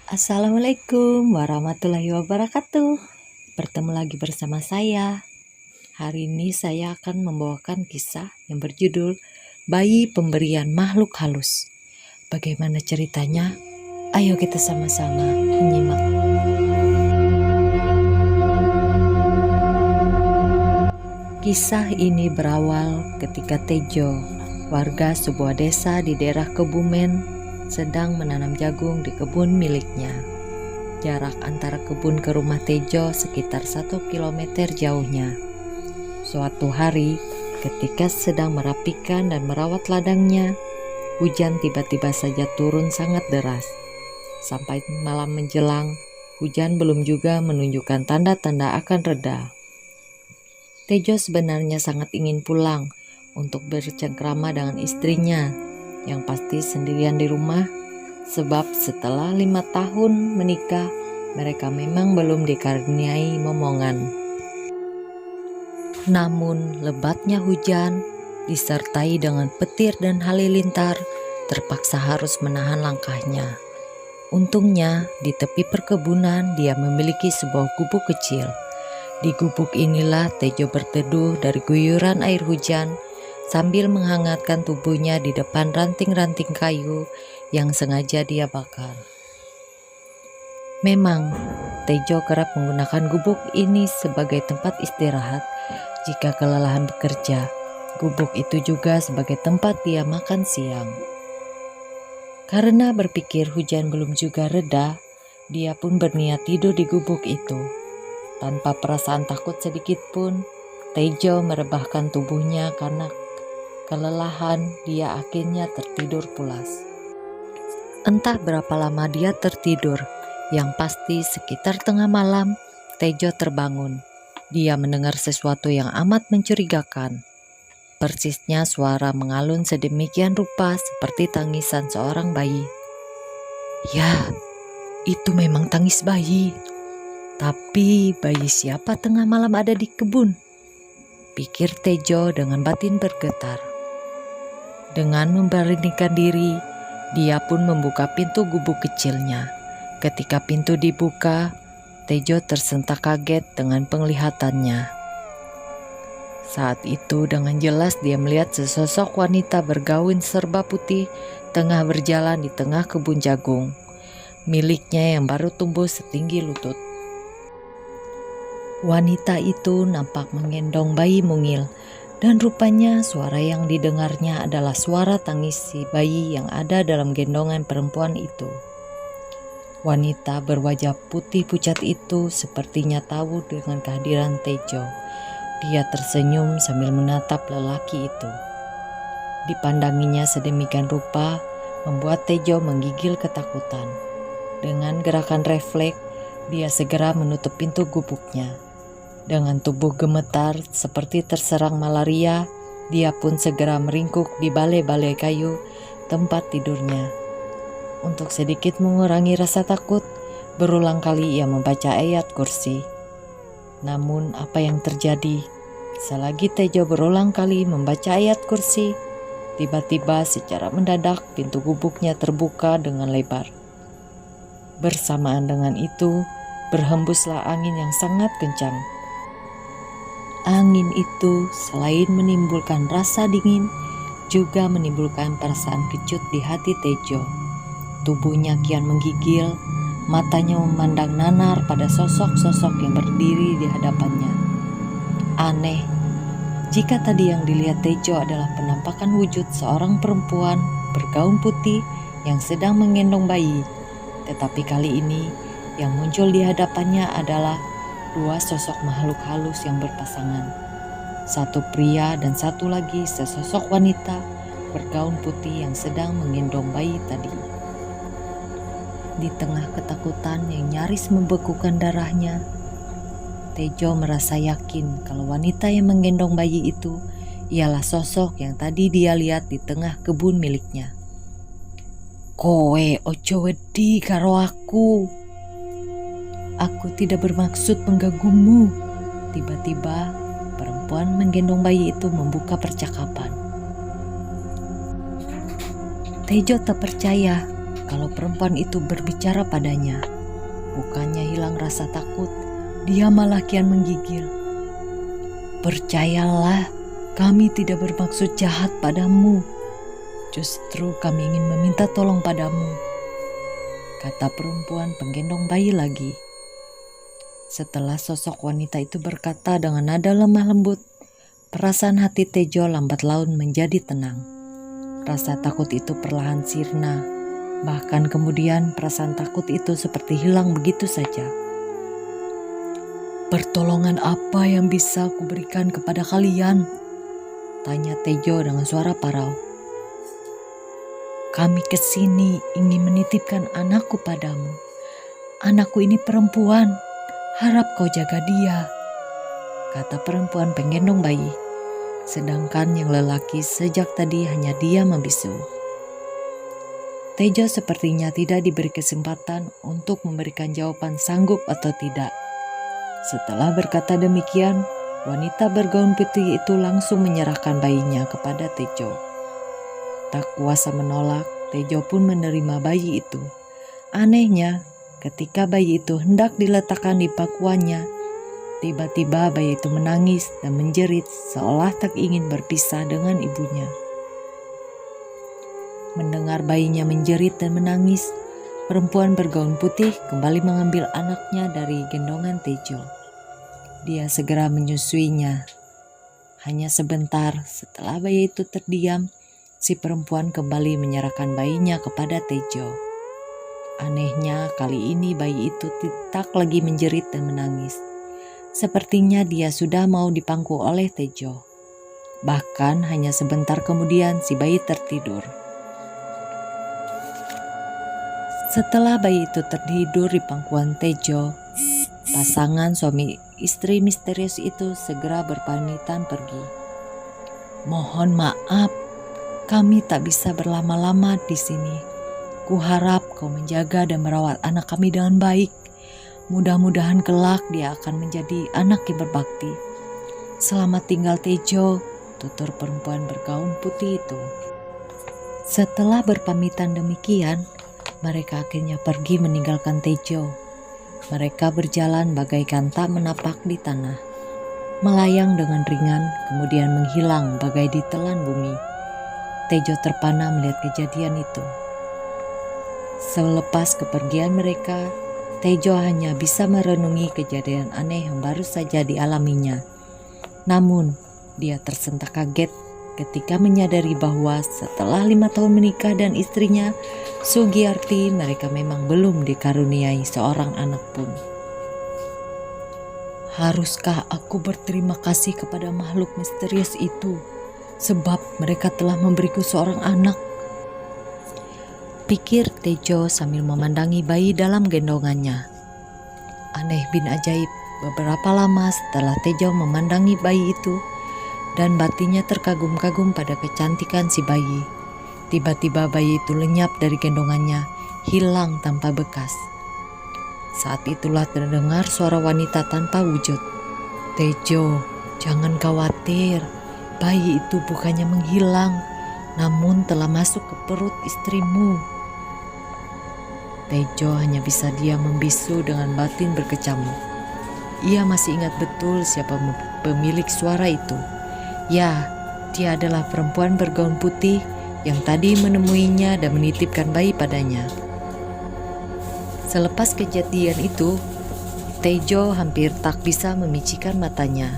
Assalamualaikum warahmatullahi wabarakatuh. Bertemu lagi bersama saya. Hari ini saya akan membawakan kisah yang berjudul Bayi Pemberian Makhluk Halus. Bagaimana ceritanya? Ayo kita sama-sama menyimak. Kisah ini berawal ketika Tejo, warga sebuah desa di daerah Kebumen, sedang menanam jagung di kebun miliknya. Jarak antara kebun ke rumah Tejo sekitar 1 kilometer jauhnya. Suatu hari, ketika sedang merapikan dan merawat ladangnya, hujan tiba-tiba saja turun sangat deras. Sampai malam menjelang, hujan belum juga menunjukkan tanda-tanda akan reda. Tejo sebenarnya sangat ingin pulang untuk bercengkrama dengan istrinya, yang pasti sendirian di rumah, sebab setelah 5 tahun menikah, mereka memang belum dikaruniai momongan. Namun lebatnya hujan, disertai dengan petir dan halilintar, terpaksa harus menahan langkahnya. Untungnya, di tepi perkebunan dia memiliki sebuah gubuk kecil. Di gubuk inilah Tejo berteduh dari guyuran air hujan, sambil menghangatkan tubuhnya di depan ranting-ranting kayu yang sengaja dia bakar. Memang, Tejo kerap menggunakan gubuk ini sebagai tempat istirahat jika kelelahan bekerja. Gubuk itu juga sebagai tempat dia makan siang. Karena berpikir hujan belum juga reda, dia pun berniat tidur di gubuk itu. Tanpa perasaan takut sedikit pun, Tejo merebahkan tubuhnya karena kelelahan. Dia akhirnya tertidur pulas. Entah berapa lama dia tertidur, yang pasti sekitar tengah malam, Tejo terbangun. Dia mendengar sesuatu yang amat mencurigakan. Persisnya suara mengalun sedemikian rupa seperti tangisan seorang bayi. Ya, itu memang tangis bayi. Tapi bayi siapa tengah malam ada di kebun? Pikir Tejo dengan batin bergetar. Dengan memberanikan diri, dia pun membuka pintu gubuk kecilnya. Ketika pintu dibuka, Tejo tersentak kaget dengan penglihatannya. Saat itu dengan jelas dia melihat sesosok wanita bergaun serba putih tengah berjalan di tengah kebun jagung miliknya yang baru tumbuh setinggi lutut. Wanita itu nampak menggendong bayi mungil. Dan rupanya suara yang didengarnya adalah suara tangis si bayi yang ada dalam gendongan perempuan itu. Wanita berwajah putih pucat itu sepertinya tahu dengan kehadiran Tejo. Dia tersenyum sambil menatap lelaki itu. Dipandanginya sedemikian rupa membuat Tejo menggigil ketakutan. Dengan gerakan refleks, dia segera menutup pintu gubuknya. Dengan tubuh gemetar seperti terserang malaria, dia pun segera meringkuk di balai-balai kayu tempat tidurnya. Untuk sedikit mengurangi rasa takut, berulang kali ia membaca ayat kursi. Namun apa yang terjadi? Selagi Tejo berulang kali membaca ayat kursi, tiba-tiba secara mendadak pintu gubuknya terbuka dengan lebar. Bersamaan dengan itu, berhembuslah angin yang sangat kencang. Angin itu selain menimbulkan rasa dingin, juga menimbulkan perasaan kecut di hati Tejo. Tubuhnya kian menggigil, matanya memandang nanar pada sosok-sosok yang berdiri di hadapannya. Aneh, jika tadi yang dilihat Tejo adalah penampakan wujud seorang perempuan bergaun putih yang sedang menggendong bayi, tetapi kali ini yang muncul di hadapannya adalah 2 sosok makhluk halus yang berpasangan. Satu pria dan satu lagi sesosok wanita bergaun putih yang sedang menggendong bayi tadi. Di tengah ketakutan yang nyaris membekukan darahnya, Tejo merasa yakin kalau wanita yang menggendong bayi itu ialah sosok yang tadi dia lihat di tengah kebun miliknya. "Kowe ojo wedi karo aku. Aku tidak bermaksud mengganggumu." Tiba-tiba perempuan menggendong bayi itu membuka percakapan. Tejo tak percaya kalau perempuan itu berbicara padanya. Bukannya hilang rasa takut, dia malah kian menggigil. "Percayalah, kami tidak bermaksud jahat padamu. Justru kami ingin meminta tolong padamu," kata perempuan penggendong bayi lagi. Setelah sosok wanita itu berkata dengan nada lemah lembut, perasaan hati Tejo lambat laun menjadi tenang. Rasa takut itu perlahan sirna. Bahkan kemudian perasaan takut itu seperti hilang begitu saja. "Pertolongan apa yang bisa kuberikan kepada kalian?" tanya Tejo dengan suara parau. "Kami kesini ingin menitipkan anakku padamu. Anakku ini perempuan, harap kau jaga dia," kata perempuan penggendong bayi. Sedangkan yang lelaki sejak tadi hanya dia membisu. Tejo sepertinya tidak diberi kesempatan untuk memberikan jawaban sanggup atau tidak. Setelah berkata demikian, wanita bergaun putih itu langsung menyerahkan bayinya kepada Tejo. Tak kuasa menolak, Tejo pun menerima bayi itu. Anehnya, ketika bayi itu hendak diletakkan di pangkuannya, tiba-tiba bayi itu menangis dan menjerit seolah tak ingin berpisah dengan ibunya. Mendengar bayinya menjerit dan menangis, perempuan bergaun putih kembali mengambil anaknya dari gendongan Tejo. Dia segera menyusuinya. Hanya sebentar setelah bayi itu terdiam, si perempuan kembali menyerahkan bayinya kepada Tejo. Anehnya, kali ini bayi itu tak lagi menjerit dan menangis. Sepertinya dia sudah mau dipangku oleh Tejo. Bahkan hanya sebentar kemudian si bayi tertidur. Setelah bayi itu tertidur di pangkuan Tejo, pasangan suami istri misterius itu segera berpamitan pergi. "Mohon maaf, kami tak bisa berlama-lama di sini. Kuharap kau menjaga dan merawat anak kami dengan baik. Mudah-mudahan kelak dia akan menjadi anak yang berbakti. Selamat tinggal Tejo," tutur perempuan bergaun putih itu. Setelah berpamitan demikian, mereka akhirnya pergi meninggalkan Tejo. Mereka berjalan bagaikan tak menapak di tanah, melayang dengan ringan kemudian menghilang bagai ditelan bumi. Tejo terpana melihat kejadian itu. Selepas kepergian mereka, Tejo hanya bisa merenungi kejadian aneh yang baru saja dialaminya. Namun, dia tersentak kaget ketika menyadari bahwa setelah 5 tahun menikah dan istrinya, Sugiyarti, mereka memang belum dikaruniai seorang anak pun. "Haruskah aku berterima kasih kepada makhluk misterius itu, sebab mereka telah memberiku seorang anak?" pikir Tejo sambil memandangi bayi dalam gendongannya. Aneh bin ajaib, beberapa lama setelah Tejo memandangi bayi itu dan batinnya terkagum-kagum pada kecantikan si bayi, tiba-tiba bayi itu lenyap dari gendongannya, hilang tanpa bekas. Saat itulah terdengar suara wanita tanpa wujud. "Tejo, jangan khawatir, bayi itu bukannya menghilang, namun telah masuk ke perut istrimu." Tejo hanya bisa diam membisu dengan batin berkecamuk. Ia masih ingat betul siapa pemilik suara itu. Ya, dia adalah perempuan bergaun putih yang tadi menemuinya dan menitipkan bayi padanya. Selepas kejadian itu, Tejo hampir tak bisa memicikan matanya.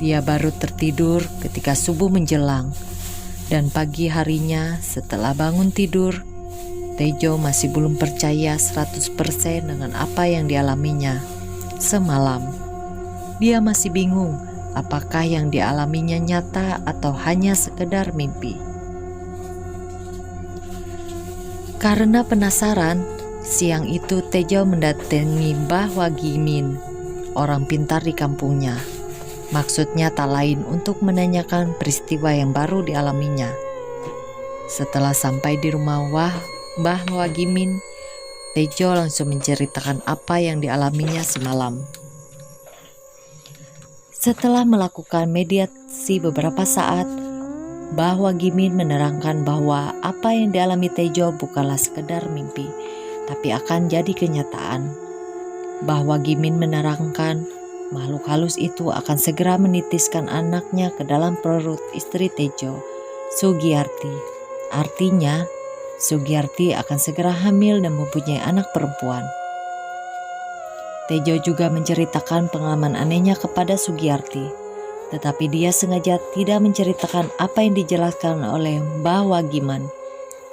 Dia baru tertidur ketika subuh menjelang, dan pagi harinya setelah bangun tidur, Tejo masih belum percaya 100% dengan apa yang dialaminya semalam. Dia masih bingung apakah yang dialaminya nyata atau hanya sekedar mimpi. Karena penasaran, siang itu Tejo mendatangi Mbah Wagimin, orang pintar di kampungnya. Maksudnya tak lain untuk menanyakan peristiwa yang baru dialaminya. Setelah sampai di rumah Mbah Wagimin, Tejo langsung menceritakan apa yang dialaminya semalam. Setelah melakukan mediasi beberapa saat, Bahwa Gimin menerangkan bahwa apa yang dialami Tejo bukanlah sekedar mimpi, tapi akan jadi kenyataan. Bahwa Gimin menerangkan makhluk halus itu akan segera menitiskan anaknya ke dalam perut istri Tejo, Sugiyarti. Artinya, Sugiyarti akan segera hamil dan mempunyai anak perempuan. Tejo juga menceritakan pengalaman anehnya kepada Sugiyarti, tetapi dia sengaja tidak menceritakan apa yang dijelaskan oleh Mbah Wagiman,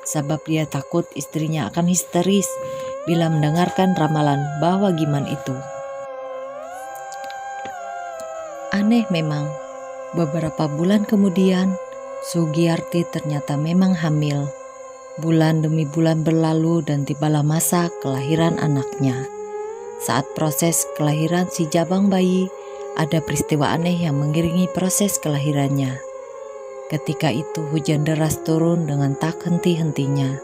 sebab dia takut istrinya akan histeris bila mendengarkan ramalan Mbah Wagiman itu. Aneh memang, beberapa bulan kemudian Sugiyarti ternyata memang hamil. Bulan demi bulan berlalu dan tibalah masa kelahiran anaknya. Saat proses kelahiran si jabang bayi, ada peristiwa aneh yang mengiringi proses kelahirannya. Ketika itu hujan deras turun dengan tak henti-hentinya.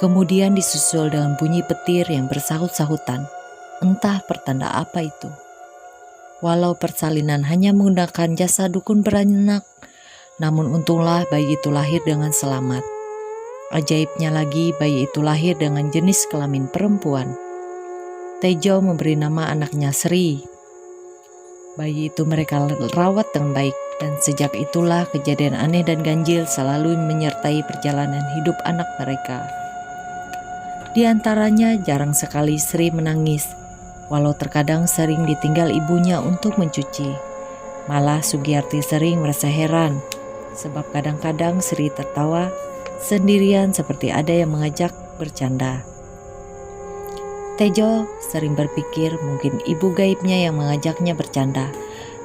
Kemudian disusul dengan bunyi petir yang bersahut-sahutan. Entah pertanda apa itu. Walau persalinan hanya menggunakan jasa dukun beranak, namun untunglah bayi itu lahir dengan selamat. Ajaibnya lagi, bayi itu lahir dengan jenis kelamin perempuan. Tejo memberi nama anaknya Sri. Bayi itu mereka rawat dengan baik, dan sejak itulah kejadian aneh dan ganjil selalu menyertai perjalanan hidup anak mereka. Di antaranya jarang sekali Sri menangis, walau terkadang sering ditinggal ibunya untuk mencuci. Malah Sugiyarti sering merasa heran, sebab kadang-kadang Sri tertawa sendirian seperti ada yang mengajak bercanda. Tejo sering berpikir mungkin ibu gaibnya yang mengajaknya bercanda,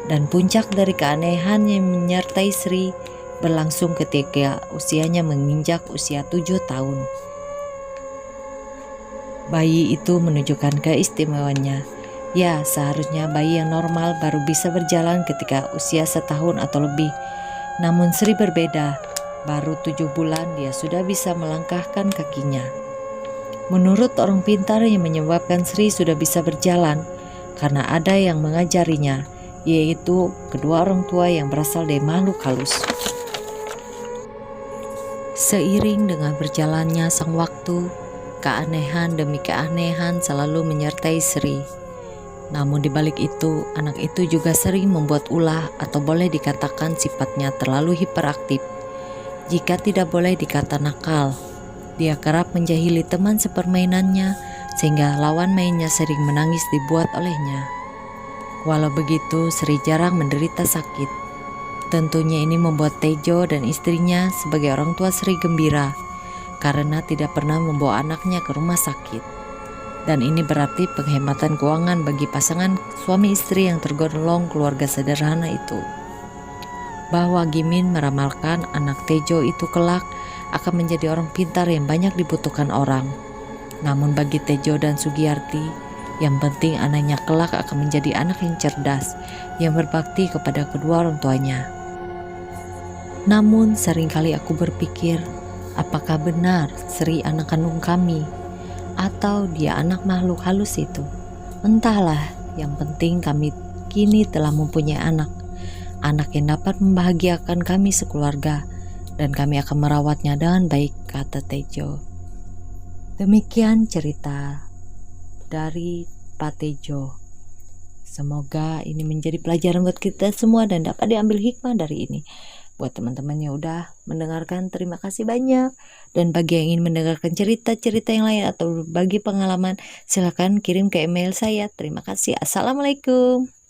dan puncak dari keanehan yang menyertai Sri berlangsung ketika usianya menginjak usia 7 tahun. Bayi itu menunjukkan keistimewaannya. Ya, seharusnya bayi yang normal baru bisa berjalan ketika usia 1 tahun atau lebih. Namun Sri berbeda, baru 7 bulan dia sudah bisa melangkahkan kakinya. Menurut orang pintar yang menyebabkan Sri sudah bisa berjalan karena ada yang mengajarinya, yaitu kedua orang tua yang berasal dari makhluk halus. Seiring dengan berjalannya sang waktu, keanehan demi keanehan selalu menyertai Sri. Namun di balik itu, anak itu juga sering membuat ulah atau boleh dikatakan sifatnya terlalu hiperaktif. Jika tidak boleh dikata nakal, dia kerap menjahili teman sepermainannya sehingga lawan mainnya sering menangis dibuat olehnya. Walau begitu, Sri jarang menderita sakit. Tentunya ini membuat Tejo dan istrinya sebagai orang tua Sri gembira karena tidak pernah membawa anaknya ke rumah sakit. Dan ini berarti penghematan keuangan bagi pasangan suami istri yang tergolong keluarga sederhana itu. Bahwa Gimin meramalkan anak Tejo itu kelak akan menjadi orang pintar yang banyak dibutuhkan orang. Namun bagi Tejo dan Sugiyarti, yang penting anaknya kelak akan menjadi anak yang cerdas, yang berbakti kepada kedua orang tuanya. Namun seringkali aku berpikir, apakah benar Sri anak kandung kami? Atau dia anak makhluk halus itu? Entahlah, yang penting kami kini telah mempunyai anak yang dapat membahagiakan kami sekeluarga, dan kami akan merawatnya dengan baik, kata Tejo. Demikian cerita dari Pak Tejo. Semoga ini menjadi pelajaran buat kita semua dan dapat diambil hikmah dari ini. Buat teman-teman yang udah mendengarkan, terima kasih banyak. Dan bagi yang ingin mendengarkan cerita-cerita yang lain atau bagi pengalaman, silakan kirim ke email saya. Terima kasih. Assalamualaikum.